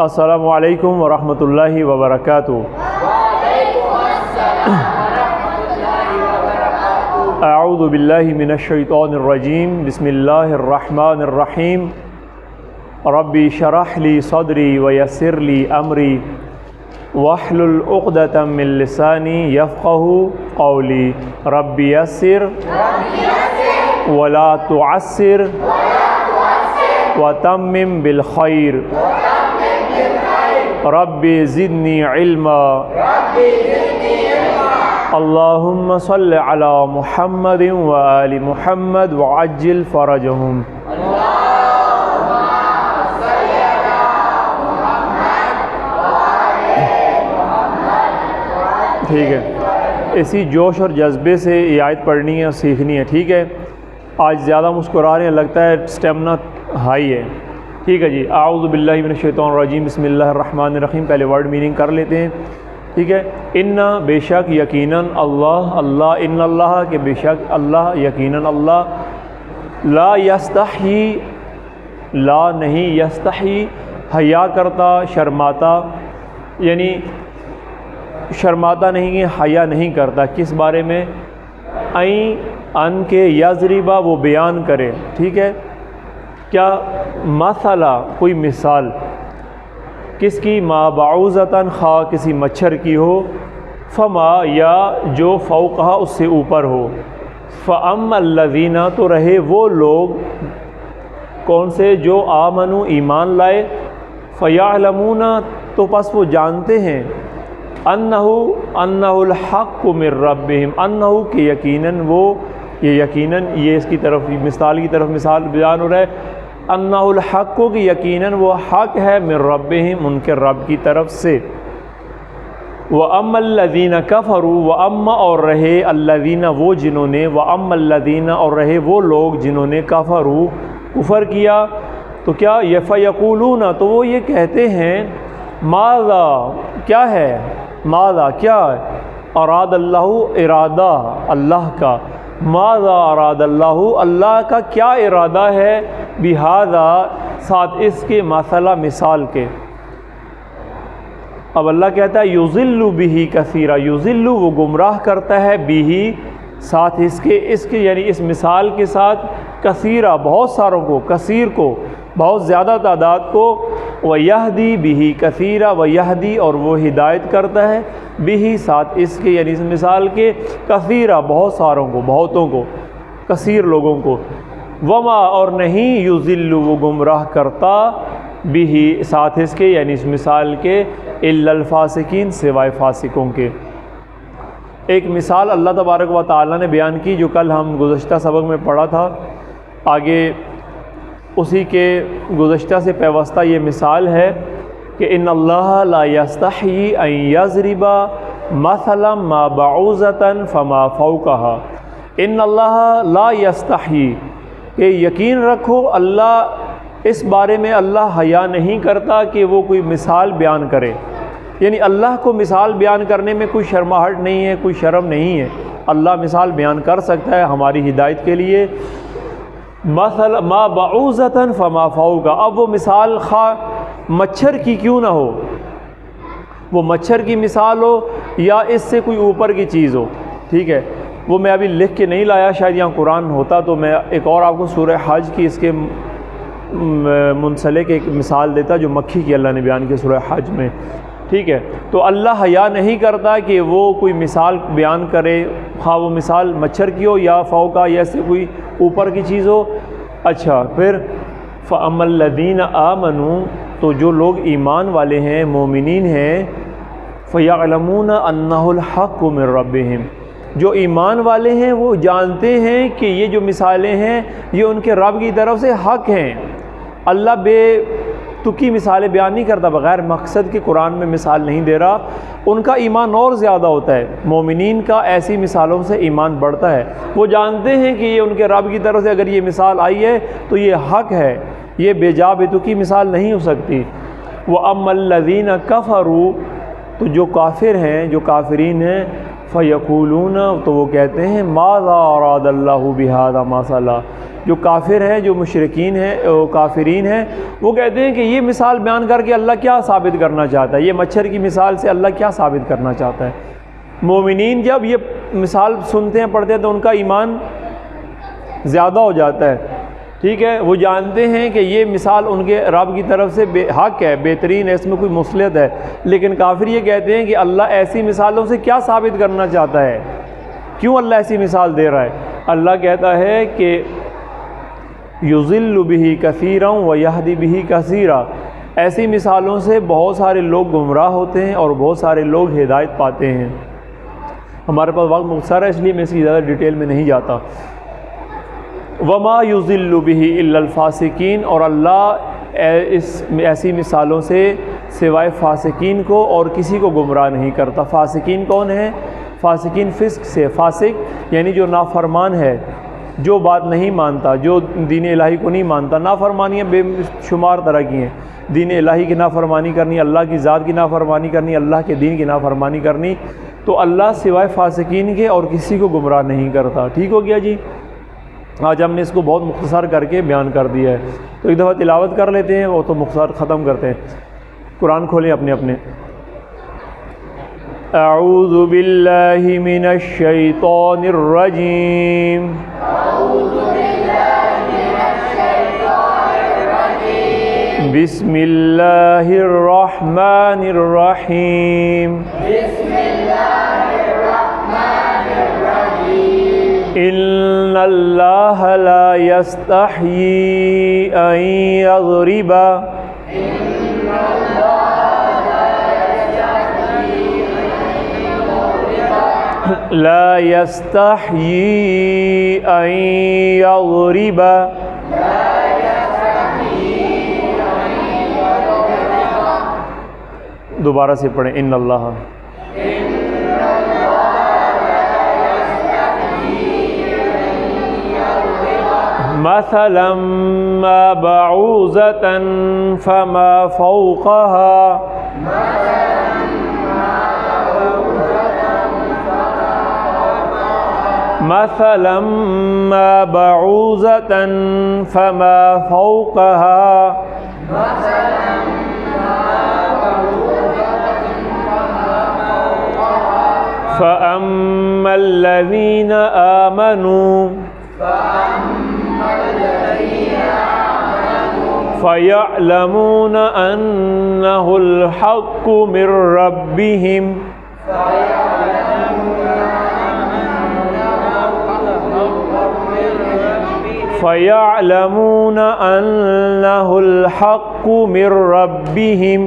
السلام علیکم ورحمۃ اللہ وبرکاتہ۔ اعوذ باللہ من الشیطان الرجیم، بسم اللہ الرحمن الرحیم۔ ربی اشرح لی صدری ویسر لی امری واحلل عقدۃ من لسانی یفقہوا قولی۔ ربی یسر ولا تعسر وتمم بالخیر۔ ربی زدنی علما۔ اللہم صل علی محمد وآل محمد وعجل فرجہم۔ ٹھیک ہے، اسی جوش اور جذبے سے یہ آیت پڑھنی ہے اور سیکھنی ہے، ٹھیک ہے۔ آج زیادہ مسکرا رہے ہیں، لگتا ہے اسٹیمنا ہائی ہے، ٹھیک ہے جی۔ اعوذ باللہ من الشیطان الرجیم، بسم اللہ الرحمن الرحیم۔ پہلے ورڈ میننگ کر لیتے ہیں، ٹھیک ہے۔ ان بے شک یقیناً اللہ، ان اللہ کہ بے شک اللہ، یقیناً اللہ، لا یستحی، لا نہیں، یستحی حیا کرتا، شرماتا، یعنی شرماتا نہیں ہے، حیا نہیں کرتا۔ کس بارے میں؟ ان کے یضربا، وہ بیان کرے، ٹھیک ہے۔ کیا؟ مثلا، کوئی مثال، کس کی؟ ما بعوضتاً، خواہ کسی مچھر کی ہو، فما، یا جو فوقہا اس سے اوپر ہو، فاما الذین، تو رہے وہ لوگ، کون سے؟ جو آمنوا، ایمان لائے، فیعلمون، تو پس وہ جانتے ہیں، انہ الحق من ربہم، انہ کہ یقیناً وہ، یہ یقیناً، یہ اس کی طرف مثال کی طرف مثال بیان ہو رہا ہے، انہ الحق کو، کہ یقیناً وہ حق ہے، من ربہم، ان کے رب کی طرف سے۔ وَأَمَّا الَّذِينَ كَفَرُوا، وَأَمَّا اور رہے، الَّذِينَ وہ جنہوں نے، وَأَمَّا الَّذِينَ اور رہے وہ لوگ جنہوں نے، کفروا کفر کیا، تو کیا؟ فَيَقُولُونَ، تو وہ یہ کہتے ہیں، ماذا، کیا ہے، ماذا کیا، اراد اللہ، ارادہ اللہ کا، ماذا اراد اللہ، اللہ کا کیا ارادہ ہے، بہذا، ساتھ اس کے، مثلا مثال کے۔ اب اللہ کہتا ہے یضل بہ کثیرا، یضل وہ گمراہ کرتا ہے، بہ ساتھ اس کے یعنی اس مثال کے ساتھ، کثیرا بہت ساروں کو، کثیر کو بہت زیادہ تعداد کو، ویہدی بہ کثیرا، ویہدی اور وہ ہدایت کرتا ہے، بہ ساتھ اس کے یعنی اس مثال کے، کثیرا بہت ساروں کو، بہتوں کو، کثیر لوگوں کو، وما اور نہیں، یضل وہ گمراہ کرتا، بہ ساتھ اس کے یعنی اس مثال کے، الا الفاسقین سوائے فاسقوں کے۔ ایک مثال اللہ تبارک و تعالیٰ نے بیان کی جو کل ہم گزشتہ سبق میں پڑھا تھا، آگے اسی کے گزشتہ سے پیوستہ یہ مثال ہے کہ ان اللہ لا یستحی ان یضرب مثلا ما بعوضۃ فما فوقہا، ان اللہ لا یستحی، کہ یقین رکھو اللہ، اس بارے میں اللہ حیا نہیں کرتا کہ وہ کوئی مثال بیان کرے، یعنی اللہ کو مثال بیان کرنے میں کوئی شرماہٹ نہیں ہے، کوئی شرم نہیں ہے، اللہ مثال بیان کر سکتا ہے ہماری ہدایت کے لیے۔ مثلا ما بعوضۃ فما فوقہا، اب وہ مثال خواہ مچھر کی کیوں نہ ہو، وہ مچھر کی مثال ہو یا اس سے کوئی اوپر کی چیز ہو، ٹھیک ہے۔ وہ میں ابھی لکھ کے نہیں لایا، شاید یہاں قرآن ہوتا تو میں ایک اور آپ کو سورہ حج کی اس کے منسلک ایک مثال دیتا جو مکھی کی اللہ نے بیان کی سورہ حج میں، ٹھیک ہے۔ تو اللہ حیا نہیں کرتا کہ وہ کوئی مثال بیان کرے، خواہ وہ مثال مچھر کی ہو یا فوقہ یا سے کوئی اوپر کی چیز ہو۔ اچھا، پھر فَأَمَّا الَّذِينَ آمَنُوا، تو جو لوگ ایمان والے ہیں، مومنین ہیں، فَيَعْلَمُونَ أَنَّهُ الْحَقُّ مِن رَبِّهِمْ، جو ایمان والے ہیں وہ جانتے ہیں کہ یہ جو مثالیں ہیں یہ ان کے رب کی طرف سے حق ہیں۔ اللہ بے تکی مثالیں بیان نہیں کرتا، بغیر مقصد کے قرآن میں مثال نہیں دے رہا، ان کا ایمان اور زیادہ ہوتا ہے، مومنین کا ایسی مثالوں سے ایمان بڑھتا ہے، وہ جانتے ہیں کہ یہ ان کے رب کی طرف سے اگر یہ مثال آئی ہے تو یہ حق ہے، یہ بے جا بے تکی مثال نہیں ہو سکتی۔ وَأَمَّا الَّذِينَ كَفَرُوا، تو جو کافر ہیں، جو کافرین ہیں، فَيَقُولُونَ، تو وہ کہتے ہیں مَاذَا أَرَادَ اللَّهُ بِهَذَا مَثَلًا، جو کافر ہیں، جو مشرکین ہیں، کافرین ہیں، وہ کہتے ہیں کہ یہ مثال بیان کر کے اللہ کیا ثابت کرنا چاہتا ہے، یہ مچھر کی مثال سے اللہ کیا ثابت کرنا چاہتا ہے۔ مومنین جب یہ مثال سنتے ہیں، پڑھتے ہیں، تو ان کا ایمان زیادہ ہو جاتا ہے، ٹھیک ہے۔ وہ جانتے ہیں کہ یہ مثال ان کے رب کی طرف سے حق ہے، بہترین ہے، اس میں کوئی مصلحت ہے، لیکن کافر یہ کہتے ہیں کہ اللہ ایسی مثالوں سے کیا ثابت کرنا چاہتا ہے، کیوں اللہ ایسی مثال دے رہا ہے۔ اللہ کہتا ہے کہ یضل بہ کثیرا ویہدی بہ کثیرا، ایسی مثالوں سے بہت سارے لوگ گمراہ ہوتے ہیں اور بہت سارے لوگ ہدایت پاتے ہیں۔ ہمارے پاس وقت مختصر ہے، اس لیے میں اس کی زیادہ ڈیٹیل میں نہیں جاتا۔ وما یضل بہ الا الفاسقین، اور اللہ ایسی مثالوں سے سوائے فاسقین کو اور کسی کو گمراہ نہیں کرتا۔ فاسقین کون ہیں؟ فاسقین فسق سے، فاسق یعنی جو نافرمان ہے، جو بات نہیں مانتا، جو دین الہی کو نہیں مانتا۔ نافرمانیاں بے شمار طرح کی ہیں، دین الہی کی نافرمانی کرنی، اللہ کی ذات کی نافرمانی کرنی، اللہ کے دین کی نافرمانی کرنی، تو اللہ سوائے فاسقین کے اور کسی کو گمراہ نہیں کرتا۔ ٹھیک ہو گیا جی؟ آج ہم نے اس کو بہت مختصر کر کے بیان کر دیا ہے، تو ایک دفعہ تلاوت کر لیتے ہیں، وہ تو مختصر ختم کرتے ہیں۔ قرآن کھولیں اپنے اپنے۔ اعوذ باللہ من الشیطان الرجیم، بسم اللہ الرحمن الرحیم، ان اللہ لا یستحیی ان یضرب لا یستحیی ان یضرب دوبارہ سے پڑھیں، ان اللہ مثلا ما بعوضة فما فوقها مثلا ما بعوضة فما فوقها فأما الذين آمنوا فيعلمون أنه الحق من ربهم فيعلمون أنه الحق من ربهم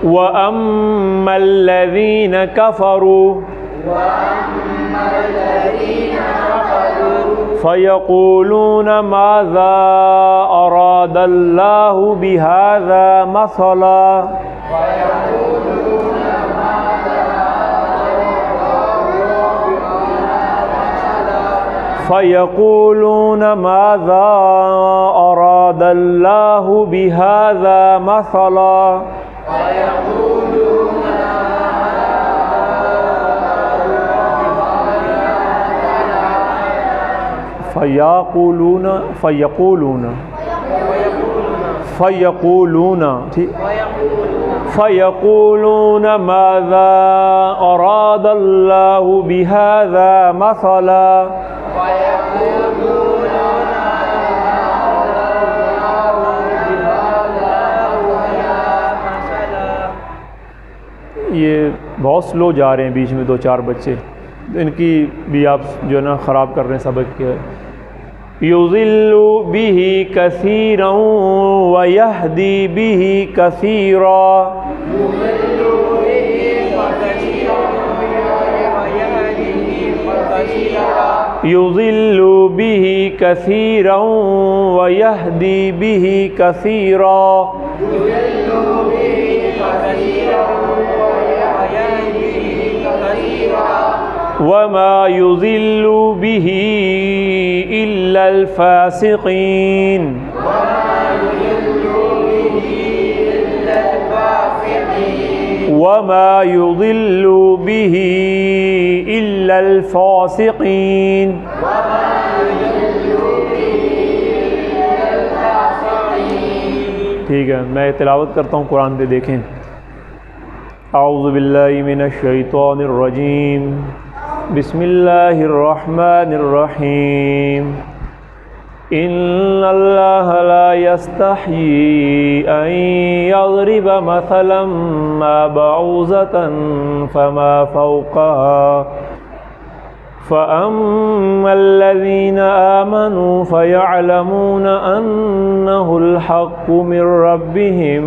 وأما الذين كفروا فيقولون ماذا أراد الله بهذا مثلا فيقولون ماذا أراد الله بهذا مثلا فيقولون ماذا أراد الله بهذا مثلا یہ بہت سلو جا رہے ہیں، بیچ میں دو چار بچے، ان کی بھی آپ جو ہے نا خراب کر رہے ہیں سبق کے۔ یضل بہ کثیرا ویہدی بہ کثیرا، یضل بہ کثیرا ویہدی بہ کثیرا، وما يضل به إلا الفاسقين، وما يضل به إلا الفاسقين. ٹھیک ہے، میں تلاوت کرتا ہوں قرآن پہ، دیکھیں. اعوذ باللہ من الشیطان الرجیم، بسم اللہ الرحمن الرحیم. ان اللہ لا یستحیی ان یضرب مثلا ما بعوضة فما فوقها فأما الذين آمنوا فيعلمون أنه الحق من ربهم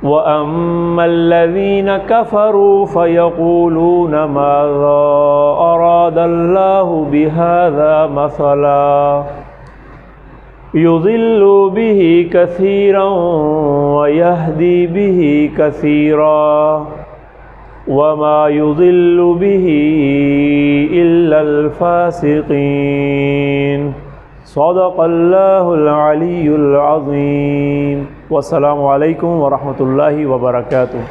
وأما الذين كفروا فيقولون ماذا أراد الله بهذا مثلا يضل به كثيرا ويهدي به كثيرا وما يضل به إلا الفاسقين. صدق اللہ العلی العظیم. والسلام علیکم ورحمۃ اللہ وبرکاتہ.